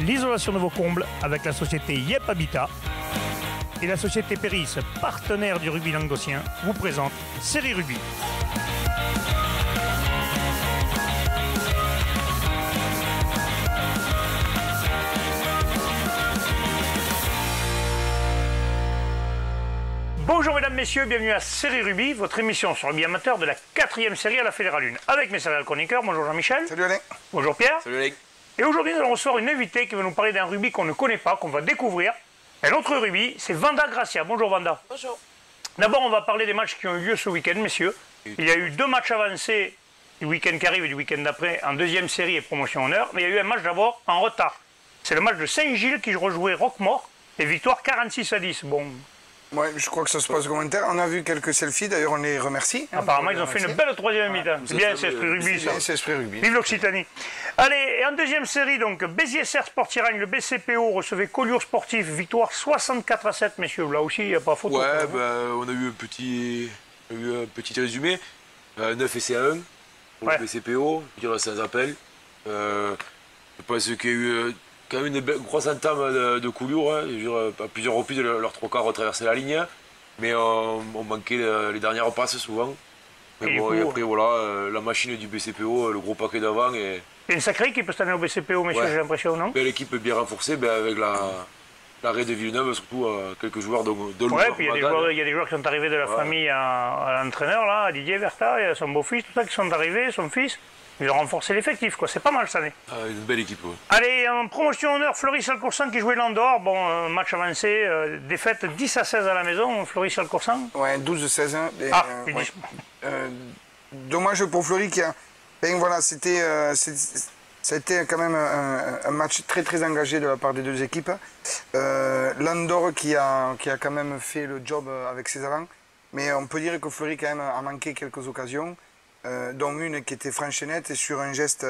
l'isolation de vos combles avec la société Yep Habitat. Et la société Péris, partenaire du rugby languedocien, vous présente Série Rugby. Bonjour mesdames, messieurs, bienvenue à Série Rugby, votre émission sur le rugby amateur de la 4e série à la Fédérale 1. Avec mes céréales chroniqueurs, bonjour Jean-Michel. Salut Alain. Bonjour Pierre. Salut Alain. Et aujourd'hui, nous allons recevoir une invitée qui va nous parler d'un rugby qu'on ne connaît pas, qu'on va découvrir. Et l'autre rugby, c'est Vanda Gracia. Bonjour Vanda. Bonjour. D'abord, on va parler des matchs qui ont eu lieu ce week-end, messieurs. Il y a eu 2 matchs avancés du week-end qui arrive et du week-end d'après en 2e série et promotion honneur. Mais il y a eu un match d'abord en retard. C'est le match de Saint-Gilles qui rejouait Roquemort et victoire 46-10. Bon. Ouais, je crois que ça se passe comme inter. On a vu quelques selfies, d'ailleurs on les remercie. Apparemment, ils ont fait une belle 3e mi-temps. C'est bien, c'est esprit rugby, ça. C'est esprit rugby. Vive l'Occitanie. Allez, et en 2e série, donc, Béziers-Serres Sport-Tiragne, le BCPO recevait Collioure Sportif, victoire 64-7, messieurs. Là aussi, il n'y a pas photo. Ouais, on a eu un petit résumé. 9 essais à 1 pour le BCPO, je dirais sans appel. Je pense qu'il y a eu quand même une grosse entame de Collioure. Hein. Je veux dire, à plusieurs reprises, leurs 3 quarts retraversaient la ligne. Mais on manquait les dernières passes souvent. Mais bon, et après, voilà, la machine du BCPO, le gros paquet d'avant. Et une sacrée équipe cette année au BCPO, messieurs, j'ai l'impression, non? L'équipe est bien renforcée, avec l'arrêt de Villeneuve, surtout quelques joueurs de ouais, puis il y a des joueurs qui sont arrivés de la famille à l'entraîneur, là, à Didier Verta, et à son beau-fils, tout ça qui sont arrivés, son fils. Ils ont renforcé l'effectif, quoi. C'est pas mal cette année. Une belle équipe, ouais. Allez, en promotion honneur, Fleury-Salcoursan qui jouait l'Andorre. Bon, match avancé, défaite 10-16 à la maison, Fleury-Salcoursan. Ouais, 12-16. Hein, dommage pour Fleury qui a. Ben voilà, ça a été quand même un match très très engagé de la part des deux équipes. L'Andorre qui a quand même fait le job avec ses avants. Mais on peut dire que Fleury quand même a manqué quelques occasions. Dont une qui était franche et nette et sur un geste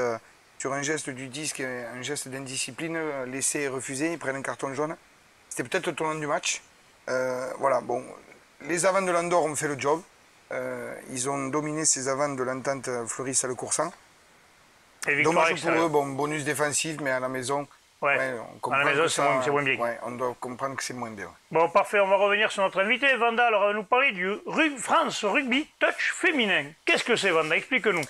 du disque, un geste d'indiscipline laissé et refusé, ils prennent un carton jaune. C'était peut-être le tournant du match. Voilà, bon, les avants de l'Andorre ont fait le job. Ils ont dominé ces avants de l'entente Fleury-Salcoursan. Dommage pour eux, bon, bonus défensif, mais à la maison. Ouais. À la maison, c'est moins bien. Ouais, on doit comprendre que c'est moins bien. Bon, parfait, on va revenir sur notre invité. Vanda, alors, va nous parler du France Rugby Touch féminin. Qu'est-ce que c'est, Vanda? Explique-nous.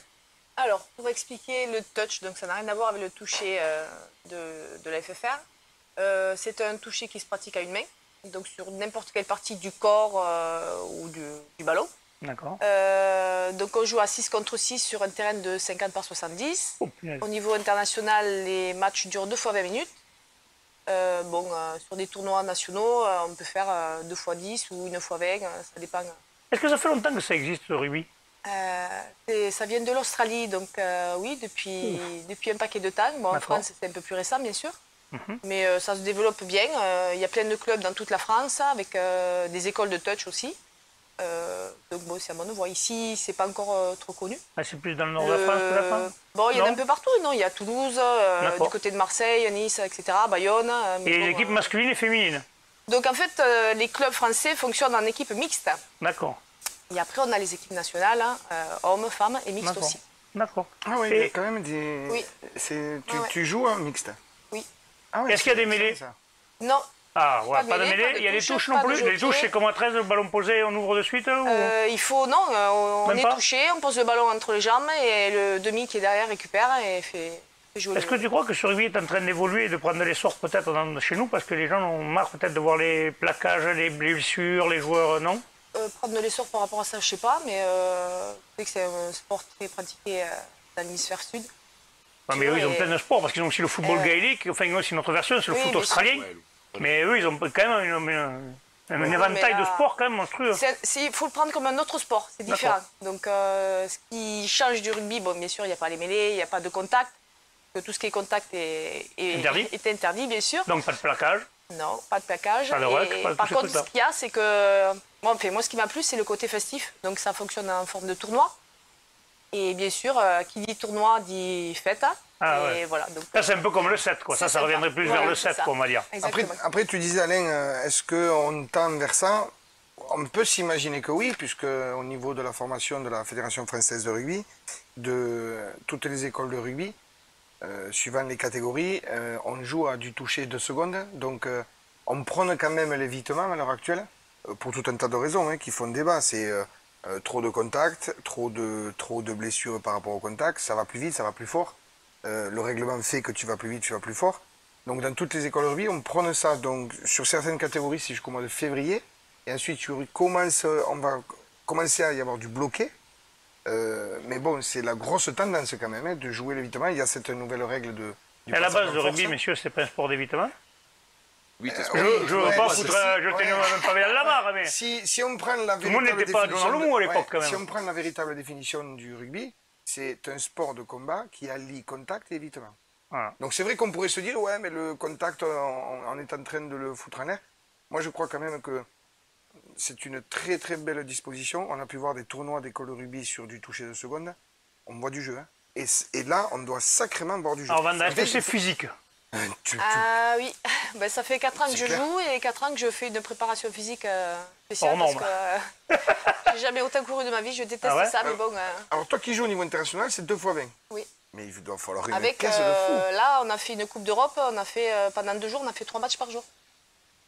Alors, pour expliquer le touch, donc ça n'a rien à voir avec le toucher de la FFR. C'est un toucher qui se pratique à une main, donc sur n'importe quelle partie du corps ou du ballon. D'accord. Donc on joue à 6 contre 6 sur un terrain de 50 par 70. Oh, au niveau international, les matchs durent 2 fois 20 minutes. Sur des tournois nationaux, on peut faire 2 fois 10 ou 1 fois 20, ça dépend. Est-ce que ça fait longtemps que ça existe, le rugby? Ça vient de l'Australie, donc oui, depuis un paquet de temps. Bon, en France, c'est un peu plus récent, bien sûr. Mais ça se développe bien. Il y a plein de clubs dans toute la France, avec des écoles de touch aussi. Donc bon, c'est à mon avis. Ici, c'est pas encore trop connu. Ah, c'est plus dans le nord de la France que la France? Bon, il y en a un peu partout. Non, il y a Toulouse, du côté de Marseille, Nice, etc., Bayonne. Et les équipes masculines et féminines? Donc en fait, les clubs français fonctionnent en équipe mixte. D'accord. Et après, on a les équipes nationales, hommes, femmes et mixtes aussi. D'accord. Ah oui, il y a quand même des... Oui. Tu joues en mixte? Oui. Ah ouais, est-ce qu'il y a des mêlées? Non. Ah, ouais, pas de mêlée. Il y a des touches non plus. Les touches, c'est comme à 13, le ballon posé, on ouvre de suite Il faut, non, on est touché, on pose le ballon entre les jambes et le demi qui est derrière récupère et fait jouer. Est-ce que tu crois que ce rugby est en train d'évoluer et de prendre de l'essor peut-être chez nous parce que les gens ont marre peut-être de voir les plaquages, les blessures, les joueurs, non? Prendre de l'essor par rapport à ça, je sais pas, mais je sais que c'est un sport très pratiqué dans l'hémisphère sud. Ouais, mais eux, ils ont plein de sports parce qu'ils ont aussi le football gaélique, enfin, ils ont aussi notre version, c'est le foot australien. Mais eux, ils ont quand même un éventail de sports quand même monstrueux. Il faut le prendre comme un autre sport, c'est différent. Donc, ce qui change du rugby, bon, bien sûr, il n'y a pas les mêlées, il n'y a pas de contact. Tout ce qui est contact est interdit, bien sûr. Donc, pas de plaquage? Non, pas de plaquage. Pas de ruck, par contre, ce qu'il y a, c'est que... Bon, moi, ce qui m'a plu, c'est le côté festif. Donc, ça fonctionne en forme de tournoi. Et bien sûr, qui dit tournoi dit fête. Ah, ouais. Voilà, donc, ça, c'est un peu comme le 7, quoi. Ça reviendrait plus vers le 7, quoi, on va dire. Après, tu disais, Alain, est-ce qu'on tend vers ça? On peut s'imaginer que oui, puisque au niveau de la formation de la Fédération française de rugby, de toutes les écoles de rugby, suivant les catégories, on joue à du toucher 2 secondes. Donc, on prône quand même l'évitement à l'heure actuelle, pour tout un tas de raisons qui font débat. C'est trop de contacts, trop de blessures par rapport au contact, ça va plus vite, ça va plus fort. Le règlement fait que tu vas plus vite, tu vas plus fort. Donc, dans toutes les écoles de rugby, on prône ça. Donc, sur certaines catégories, c'est jusqu'au mois de février. Et ensuite, on va commencer à y avoir du bloqué. Mais bon, c'est la grosse tendance quand même de jouer l'évitement. Il y a cette nouvelle règle du à la base, le rugby, messieurs, c'est pas un sport d'évitement. Oui, je ne veux pas jeter même pas dans la barre, mais si on prend la tout le monde n'était pas dans le mot à l'époque quand même. Si on prend la véritable définition du rugby, c'est un sport de combat qui allie contact et évitement. Voilà. Donc c'est vrai qu'on pourrait se dire, ouais, mais le contact, on est en train de le foutre en l'air. Moi, je crois quand même que c'est une très très belle disposition. On a pu voir des tournois d'école de rugby sur du toucher de seconde. On voit du jeu. Hein. Et là, on doit sacrément voir du jeu. Alors, Vanda, est-ce que c'est physique? Ah oui, ben, ça fait 4 ans que je joue et 4 ans que je fais une préparation physique spéciale. Parce que j'ai jamais autant couru de ma vie, je déteste ça, mais bon. Alors toi qui joues au niveau international, c'est 2 fois 20. Oui. Mais il doit falloir une avec, caisse de fou. Là, on a fait une Coupe d'Europe, on a fait pendant 2 jours, on a fait 3 matchs par jour.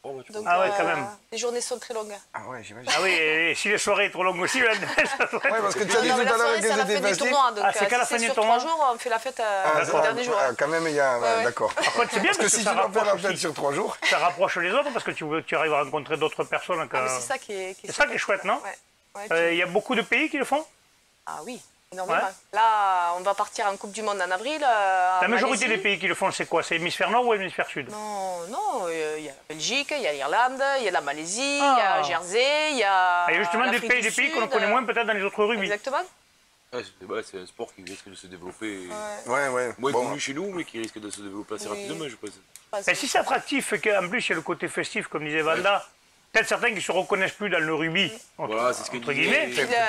Donc, ah ouais, quand même. Les journées sont très longues. Ah ouais, j'imagine. Ah oui, et si les soirées sont trop longues aussi, ouais, parce que tu as dit tout à l'heure que c'est à la fin du tournoi. Donc, c'est qu'à la fin du tournoi. Sur 3 jours, on fait la fête le dernier jour. Quand même, il y a... D'accord. C'est bien parce que si tu dois faire la fête sur 3 jours... Ça rapproche les autres parce que tu arrives à rencontrer d'autres personnes. C'est ça qui est c'est ça qui est chouette, non? Il y a beaucoup de pays qui le font? Ah oui. Énormément. Ouais. Là, on va partir en Coupe du Monde en avril. La majorité des pays qui le font, c'est quoi? C'est l'hémisphère nord ou l'hémisphère sud? Non, il y a la Belgique, il y a l'Irlande, il y a la Malaisie, il y a Jersey, il y a. Il y a justement des pays qu'on connaît moins peut-être dans les autres rugby. Exactement. C'est un sport qui risque de se développer. Ouais. Moins connu chez nous, mais qui risque de se développer assez rapidement, je pense. Et si c'est attractif, qu'en plus il y a le côté festif, comme disait Vanda. Peut-être certains qui ne se reconnaissent plus dans le rugby, voilà, c'est ce que entre guillemets.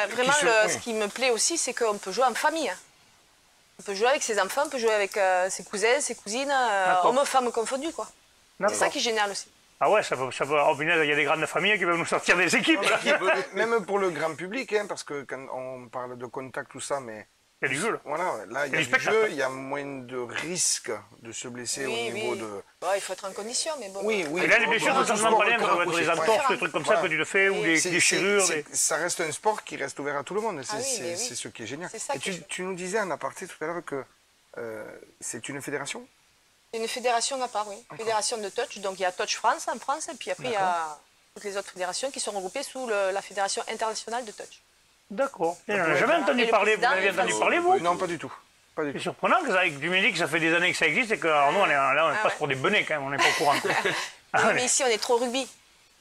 Vraiment, ce qui me plaît aussi, c'est qu'on peut jouer en famille. On peut jouer avec ses enfants, on peut jouer avec ses cousins, ses cousines, hommes, femmes confondus, quoi. C'est ça qui est génial aussi. Ah ouais, ça peut, oh, il y a des grandes familles qui peuvent nous sortir des équipes. Même pour le grand public, parce que quand on parle de contact, tout ça, mais... Il y a du jeu, là. Voilà, là, il y a du jeu, il y a moins de risques de se blesser au niveau de... Bon, il faut être en condition, mais bon... Oui. Et là, les blessures, ça ne change pas rien, ça doit être des entorses, des trucs comme ça que tu le fais, ou des déchirures. Ça reste un sport qui reste ouvert à tout le monde, c'est ce qui est génial. Et tu nous disais en aparté tout à l'heure que c'est une fédération? C'est une fédération à part, oui. Fédération de touch, donc il y a Touch France en France, et puis après il y a toutes les autres fédérations qui sont regroupées sous la Fédération internationale de touch. D'accord. Je n'en ai jamais entendu parler. Vous en avez entendu parler, vous? Non, pas du tout. C'est surprenant que tu me dis que ça fait des années que ça existe et que nous, on passe pour des benets quand même, on n'est pas au courant. Mais ici, on est trop rugby.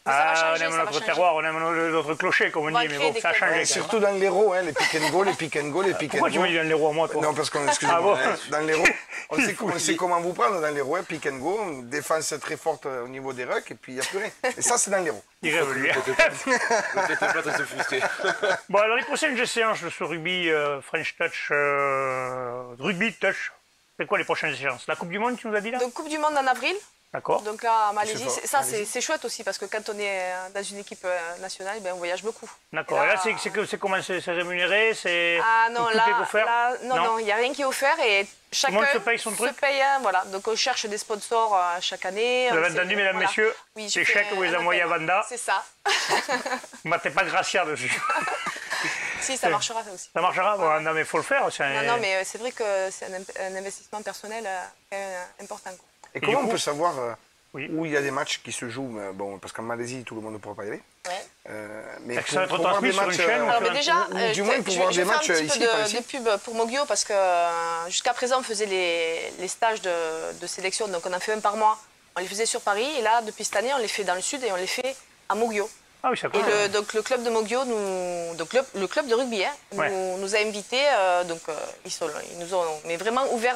On aime notre terroir, on aime notre clocher, comme on dit, mais bon, ça a changé. Surtout dans l'Hérault, les pick and go, les pick and go, les pick and go. Pourquoi tu me dis dans l'Hérault à moi, toi? Non, parce qu'on, excusez-moi, dans l'Hérault, on sait comment vous prendre dans l'Hérault, pick and go, une défense très forte au niveau des rucks, et puis il n'y a plus rien. Et ça, c'est dans l'Hérault. Peut-être pas très frustré. Bon, alors les prochaines séances de ce rugby French Touch, rugby touch, c'est quoi les prochaines séances? La Coupe du Monde, tu nous as dit là? Donc Coupe du Monde en avril. D'accord. Donc là, à Malaisie, ça c'est chouette aussi parce que quand on est dans une équipe nationale, on voyage beaucoup. D'accord. Et là, c'est comment c'est rémunéré? Ah non, tout est offert? Non, il n'y a rien qui est offert et chacun se paye son truc. Voilà. Donc on cherche des sponsors chaque année. Vous avez entendu, mesdames, messieurs, les chèques, vous les envoyez à Vanda. C'est ça. Vous ne mettez pas Gracia dessus. Si, ça marchera ça aussi. Ça marchera? Bon, non, mais il faut le faire. Non, mais c'est vrai que c'est un investissement personnel important. Et comment on peut savoir où il y a des matchs qui se jouent? Bon, parce qu'en Malaisie, tout le monde ne pourra pas y aller. Mais ça va être retransmis sur une chaîne? Déjà, du moins pour voir des matchs ici, de pub pour Mogio, parce que jusqu'à présent, on faisait les stages de sélection, donc on en fait un par mois. On les faisait sur Paris, et là, depuis cette année, on les fait dans le sud et on les fait à Mogio. Ah oui, ça coûte. Et donc le club de Mogio, le club de rugby, nous a invités, ils nous ont vraiment ouvert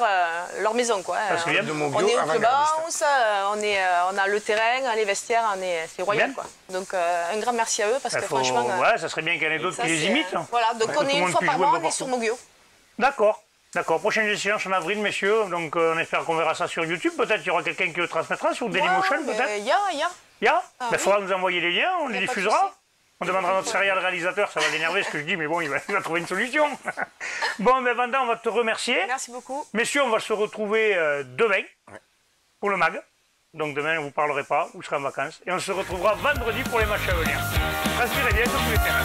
leur maison, quoi. On est au club house, on a le terrain, les vestiaires, c'est royal, quoi. Donc un grand merci à eux parce que franchement. Ouais, ça serait bien qu'il y en ait d'autres qui les imitent. Voilà, donc on est une fois par mois, on est sur Mogio. D'accord. D'accord, prochaine séance en avril, messieurs. Donc on espère qu'on verra ça sur YouTube. Peut-être qu'il y aura quelqu'un qui le transmettra sur Dailymotion, peut-être. Il y a. Il faudra nous envoyer les liens, on les diffusera. On demandera à notre serial réalisateur, ça va l'énerver ce que je dis, mais bon, il va trouver une solution. Bon, mais Vanda, on va te remercier. Merci beaucoup. Messieurs, on va se retrouver demain pour le MAG. Donc demain, je ne vous parlerai pas, vous serez en vacances. Et on se retrouvera vendredi pour les matchs à venir. Respirez bien sur tous les terrains.